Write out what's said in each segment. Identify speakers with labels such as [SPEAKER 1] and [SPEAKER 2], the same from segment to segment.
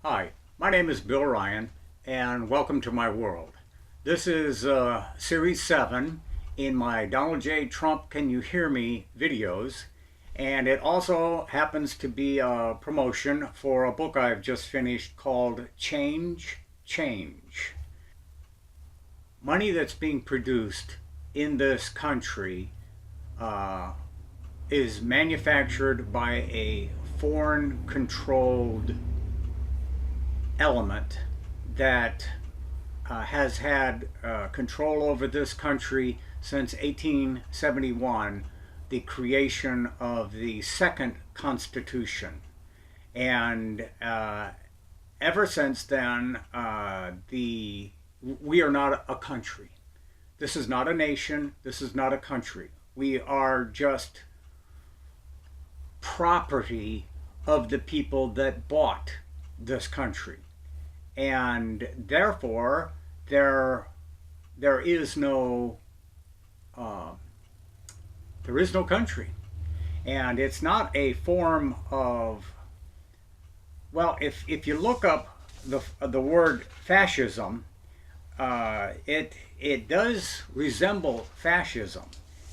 [SPEAKER 1] Hi, my name is Bill Ryan, and welcome to my world. This is Series 7 in my Donald J. Trump Can You Hear Me videos, and it also happens to be a promotion for a book I've just finished called Change. Money that's being produced in this country uh, is manufactured by a foreign controlled element that has had control over this country since 1871, the creation of the second Constitution. And ever since then, we are not a country. This is not a nation. This is not a country. We are just property of the people that bought this country, and therefore there is no uh, country, and it's not a form of, well, if you look up the word fascism, it does resemble fascism,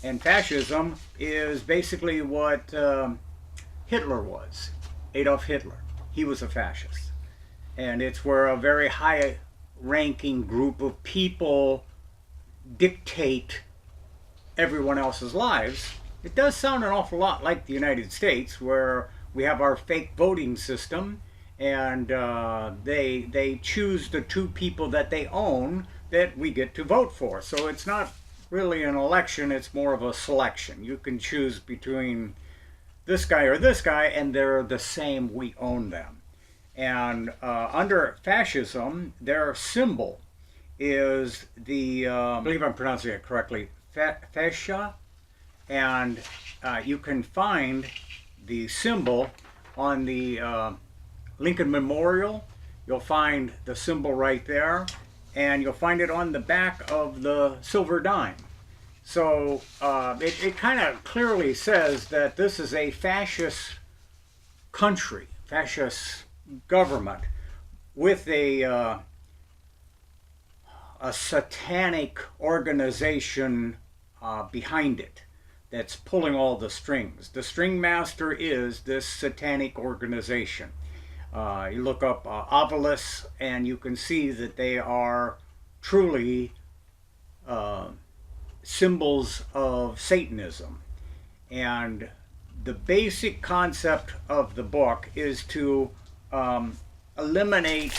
[SPEAKER 1] and fascism is basically what Hitler was. Adolf Hitler, he was a fascist. And it's where a very high ranking group of people dictate everyone else's lives. It does sound an awful lot like the United States, where we have our fake voting system, and they choose the two people that they own that we get to vote for. So it's not really an election, it's more of a selection. You can choose between this guy or this guy, and they're the same. We own them. And under fascism, their symbol is the, I believe I'm pronouncing it correctly, fascia. And you can find the symbol on the Lincoln Memorial. You'll find the symbol right there, and you'll find it on the back of the silver dime. So it kind of clearly says that this is a fascist country, fascist government, with a satanic organization behind it that's pulling all the strings. The string master is this satanic organization. You look up obelisks, and you can see that they are truly symbols of Satanism. And the basic concept of the book is to eliminate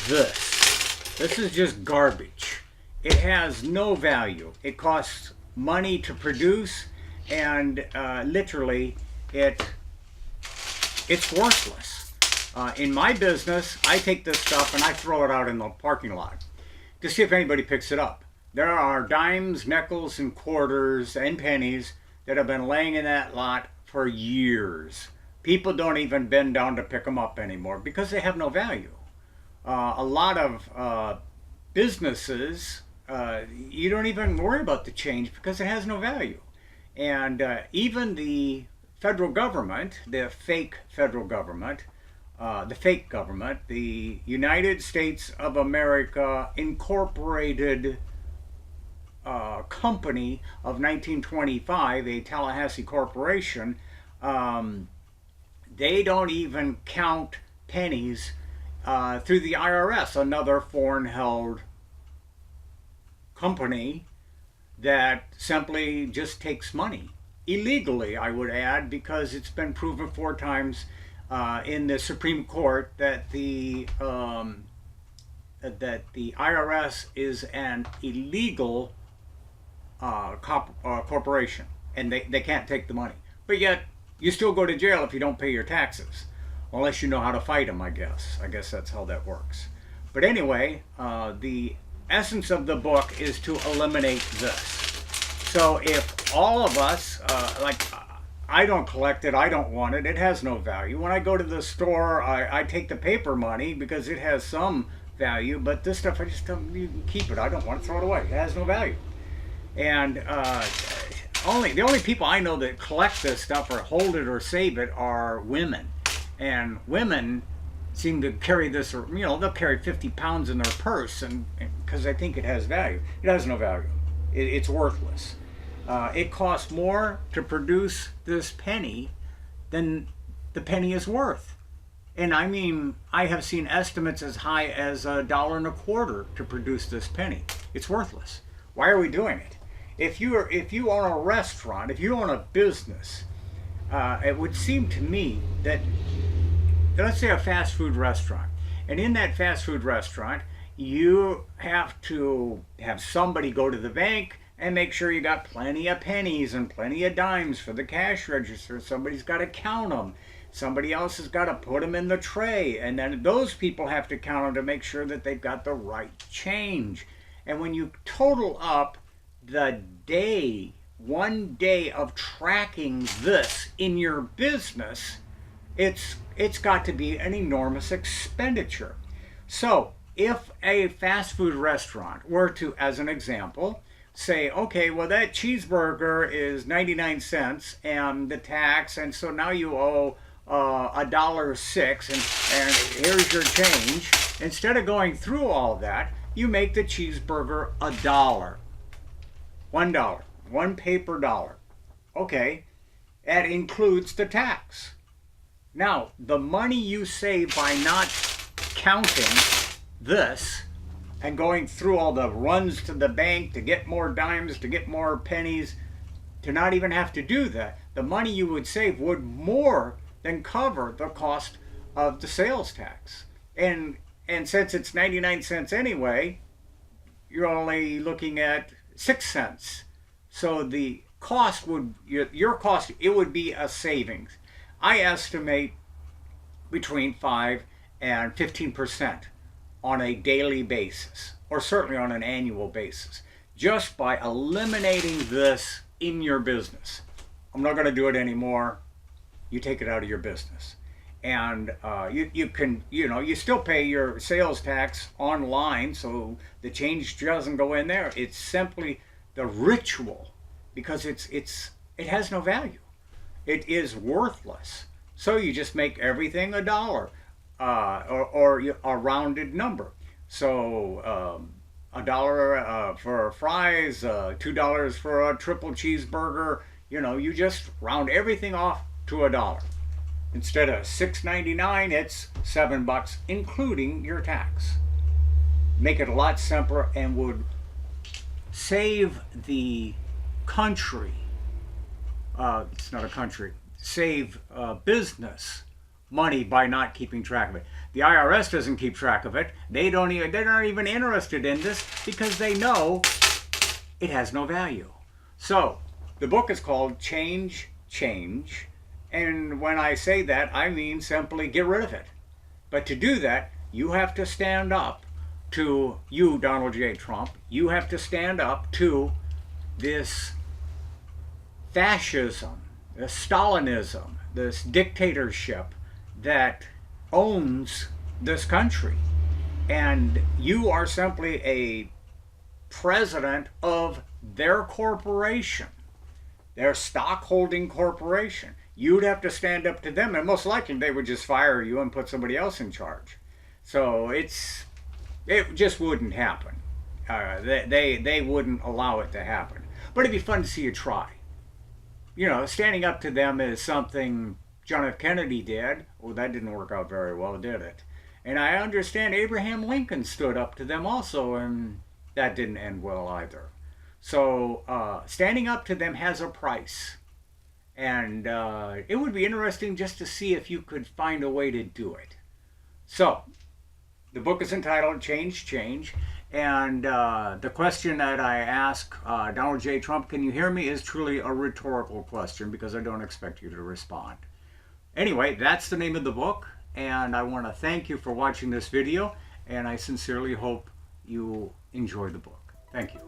[SPEAKER 1] this. This is just garbage. It has no value. It costs money to produce, and literally it's worthless. In my business, I take this stuff and I throw it out in the parking lot to see if anybody picks it up. There are dimes, nickels, and quarters, and pennies that have been laying in that lot for years. People don't even bend down to pick them up anymore because they have no value. A lot of businesses, you don't even worry about the change because it has no value. And even the federal government, the fake federal government, the United States of America Incorporated Company of 1925, a Tallahassee corporation, they don't even count pennies through the IRS, another foreign-held company that simply just takes money. Illegally, I would add, because it's been proven 4 times in the Supreme Court that the IRS is an illegal corporation, and they can't take the money. But yet, you still go to jail if you don't pay your taxes, unless you know how to fight them, I guess. I guess that's how that works. But anyway, the essence of the book is to eliminate this. So if all of us, I don't collect it, I don't want it, it has no value. When I go to the store, I take the paper money because it has some value, but this stuff, I just don't, you can keep it. I don't want to throw it away. It has no value. And the only people I know that collect this stuff or hold it or save it are women. And women seem to carry this, they'll carry 50 pounds in their purse, and because they think it has value. It has no value. It's worthless. It costs more to produce this penny than the penny is worth. And I mean, I have seen estimates as high as $1.25 to produce this penny. It's worthless. Why are we doing it? If you own a restaurant, if you own a business, it would seem to me that, let's say, a fast food restaurant, and in that fast food restaurant, you have to have somebody go to the bank and make sure you got plenty of pennies and plenty of dimes for the cash register. Somebody's got to count them. Somebody else has got to put them in the tray, and then those people have to count them to make sure that they've got the right change. And when you total up the day, 1 day of tracking this in your business, it's got to be an enormous expenditure. So if a fast food restaurant were to, as an example, say, okay, well, that cheeseburger is 99 cents and the tax, and so now you owe $1.06, and here's your change. Instead of going through all that, you make the cheeseburger $1. $1, one paper dollar. Okay, that includes the tax. Now, the money you save by not counting this and going through all the runs to the bank to get more dimes, to get more pennies, to not even have to do that, the money you would save would more than cover the cost of the sales tax. And since it's 99 cents anyway, you're only looking at 6 cents. So the cost would, your cost, it would be a savings. I estimate between 5 and 15% on a daily basis, or certainly on an annual basis, just by eliminating this in your business. I'm not going to do it anymore. You take it out of your business. And you can, you still pay your sales tax online, so the change doesn't go in there. It's simply the ritual, because it has no value. It is worthless. So you just make everything $1, or a rounded number. So $1 for fries, $2 for a triple cheeseburger. You just round everything off to $1. Instead of $6.99, it's $7, including your tax. Make it a lot simpler and would save the country. It's not a country. Save business money by not keeping track of it. The IRS doesn't keep track of it. They're not even interested in this because they know it has no value. So the book is called Change. And when I say that, I mean simply get rid of it. But to do that, you have to stand up to, you, Donald J. Trump, you have to stand up to this fascism, this Stalinism, this dictatorship that owns this country. And you are simply a president of their corporation, their stockholding corporation. You'd have to stand up to them, and most likely they would just fire you and put somebody else in charge. So it just wouldn't happen. They wouldn't allow it to happen. But it'd be fun to see you try. Standing up to them is something John F. Kennedy did. Well, that didn't work out very well, did it? And I understand Abraham Lincoln stood up to them also, and that didn't end well either. So standing up to them has a price. And it would be interesting just to see if you could find a way to do it. So, the book is entitled Change. And the question that I ask Donald J. Trump, can you hear me, is truly a rhetorical question because I don't expect you to respond. Anyway, that's the name of the book. And I want to thank you for watching this video. And I sincerely hope you enjoy the book. Thank you.